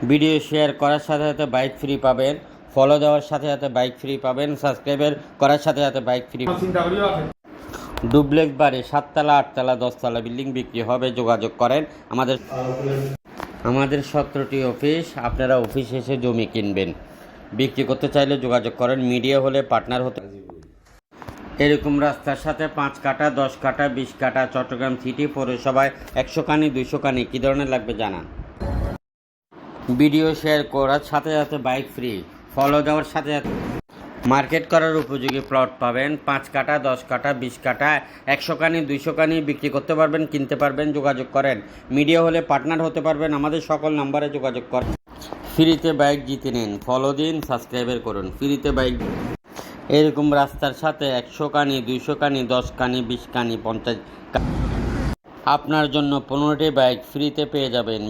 Video share করার সাথে সাথে বাইক ফ্রি পাবেন, ফলো দেওয়ার সাথে সাথে বাইক ফ্রি পাবেন, সাবস্ক্রাইবার করার সাথে সাথে বাইক ফ্রি। ডুপ্লেক্স বাড়ি 7তলা 8তলা 10তলা বিল্ডিং বিক্রি হবে, যোগাযোগ করেন আমাদের 17টি অফিস। আপনারা অফিস এসে জমি কিনবেন, বিক্রি করতে চাইলে যোগাযোগ করেন, মিডিয়া হলে পার্টনার হতে। এরকম রাস্তার সাথে 5 কাঠা 10 কাঠা 20 কাঠা চট্টগ্রাম সিটি পৌরসভায় 100 কানি 200 কানি কী ধরনের লাগবে জানান। ভিডিও শেয়ার করার সাথে সাথে বাইক ফ্রি, ফলো দেওয়ার সাথে সাথে মার্কেট করার উপযোগী প্লট পাবেন। 5 কাঠা 10 কাঠা 20 কাঠা 100 কানি 200 কানি বিক্রি করতে পারবেন, কিনতে পারবেন, যোগাযোগ করেন, মিডিয়া হলে পার্টনার হতে পারবেন। আমাদের সকল নাম্বারে যোগাযোগ করেন। ফ্রিতে বাইক জিতে নিন, ফলো দিন, সাবস্ক্রাইবার করুন, ফ্রিতে বাইক। এরকম রাস্তার সাথে 100 কানি 200 কানি 10 কানি 20 কানি 50 আপনার জন্য 15টি বাইক ফ্রিতে পেয়ে যাবেন।